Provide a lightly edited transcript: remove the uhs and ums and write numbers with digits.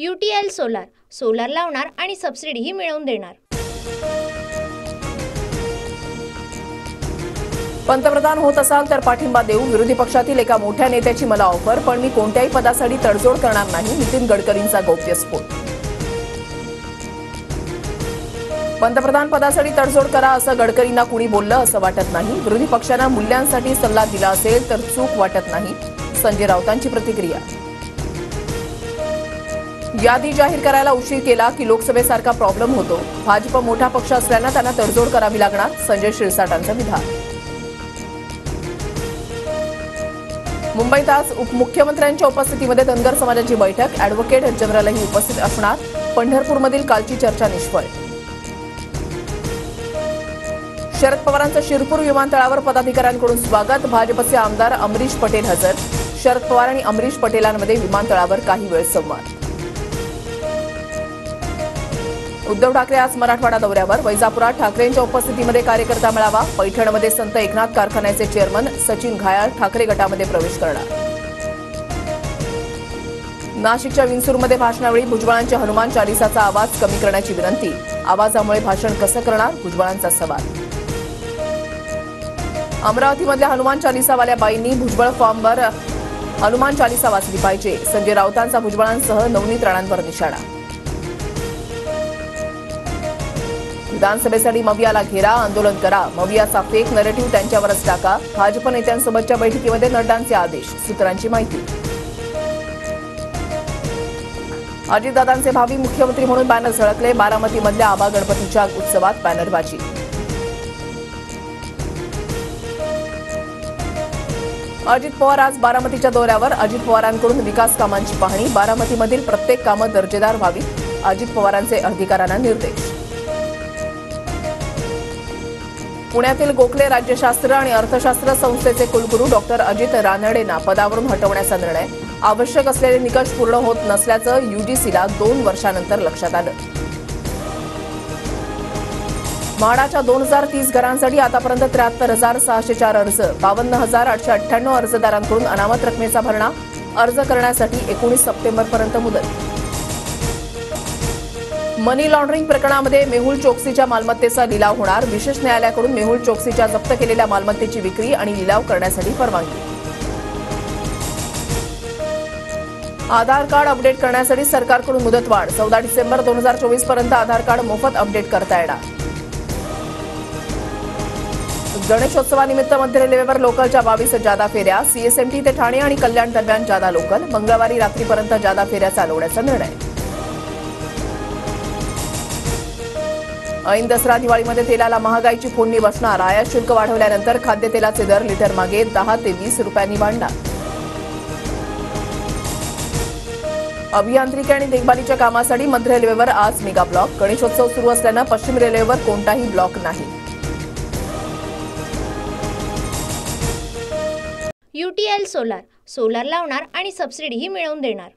UTL solar solar लावणार आणि सबसिडीही मिळवून देणार। पंतप्रधान होत असाल तर पाठिंबा देऊ, विरोधी पक्षातील एका मोठ्या नेत्याची मला ऑफर, पण मी कोणत्याही पदासाठी तडजोड करणार नाही, नितीन गडकरींचा गौप्यस्फोट। पंतप्रधान पदासाठी तडजोड करा असं गडकरींना कुणी बोललं असं वाटत नाही, विरोधी पक्षांना मूल्यांसाठी सल्ला दिला असेल तर चूक वाटत नाही, संजय राऊतांची प्रतिक्रिया। यादी जाहीर करायला उशीर केला की लोकसभेसारखा प्रॉब्लेम होतो, भाजप मोठा पक्ष असल्यानं त्यांना तडजोड करावी लागणार, संजय शिरसाटांचं विधान। मुंबईत आज उपमुख्यमंत्र्यांच्या उपस्थितीमध्ये धनगर समाजाची बैठक, अॅडव्होकेट जनरलही उपस्थित असणार, पंढरपूरमधील कालची चर्चा निष्फळ। शरद पवारांचं शिरपूर विमानतळावर पदाधिकाऱ्यांकडून स्वागत, भाजपचे आमदार अमरीश पटेल हजर, शरद पवार आणि अमरीश पटेलांमध्ये विमानतळावर काही वेळ संवाद। उद्धव ठाकरे आज मराठवाडा दौऱ्यावर, वैजापुरात ठाकरेंच्या उपस्थितीमध्ये कार्यकर्ता मेळावा, पैठणमध्ये संत एकनाथ कारखान्याचे चेअरमन सचिन घायाळ ठाकरे गटामध्ये प्रवेश करणार। नाशिकच्या विंचूरमध्ये भाषणावेळी भुजबळांच्या हनुमान चालिसाचा आवाज कमी करण्याची विनंती, आवाजामुळे भाषण कसं करणार, भुजबळांचा सवाल। अमरावतीमधल्या हनुमान चालिसावाल्या बाईंनी भुजबळ फॉर्मवर हनुमान चालिसा वाचली पाहिजे, संजय राऊतांचा भुजबळांसह नवनीत राणांवर निशाणा। विधानसभेसाठी मवियाला घेरा, आंदोलन करा, मवियाचा फेक नरेटिव्ह त्यांच्यावरच टाका, भाजप नेत्यांसोबतच्या बैठकीमध्ये नड्डांचे आदेश, सूत्रांची माहिती। अजितदादांचे भावी मुख्यमंत्री म्हणून बॅनर झळकले, बारामतीमधल्या आबा गणपतीच्या उत्सवात बॅनरबाजी। अजित पवार आज बारामतीच्या दौऱ्यावर, अजित पवारांकडून विकास कामांची पाहणी, बारामतीमधील प्रत्येक कामं दर्जेदार व्हावी, अजित पवारांचे अधिकाऱ्यांना निर्देश। पुण्यातील गोखले राज्यशास्त्र आणि अर्थशास्त्र संस्थेचे कुलगुरू डॉक्टर अजित रानडेंना पदावरून हटवण्याचा निर्णय, आवश्यक असलेले निकष पूर्ण होत नसल्याचं UGCला 2 वर्षांनंतर लक्षात आलं। म्हाडाच्या 2030 घरांसाठी आतापर्यंत 73,604 अर्ज, 52,898 अर्जदारांकडून अनामत रकमेचा भरणा, अर्ज करण्यासाठी 19 सप्टेंबरपर्यंत मुदत। मनी लॉन्ड्रिंग प्रकरणामध्ये मेहुल चोक्सीच्या मालमत्तेचा लिलाव होणार, विशेष न्यायालयाकडून मेहुल चोक्सीच्या जप्त केलेल्या मालमत्तेची विक्री आणि लिलाव करण्यासाठी परवानगी। आधार कार्ड अपडेट करण्यासाठी सरकारकडून मुदतवाढ, 14 डिसेंबर 2024 पर्यंत आधार कार्ड मोफत अपडेट करता येणार। गणेशोत्सवानिमित्त मध्य रेल्वेवर लोकलच्या 22 जादा फेऱ्या, CSMT ते ठाणे आणि कल्याण दरम्यान जादा लोकल, मंगळवारी रात्रीपर्यंत जादा फेऱ्या चालवण्याचा निर्णय। ऐन दसरा दिवाळीमध्ये तेलाला महागाईची फोडणी बसणार, आयात शुल्क वाढवल्यानंतर खाद्यतेलाचे दर लिटर मागे 10 ते 20 रुपयांनी वाढणार। अभियांत्रिकी आणि देखभालीच्या कामासाठी मध्य रेल्वेवर आज मेगा ब्लॉक, गणेशोत्सव सुरू असल्यानं पश्चिम रेल्वेवर कोणताही ब्लॉक नाही। UTL सोलार सोलार लावणार आणि सबसिडीही मिळवून देणार।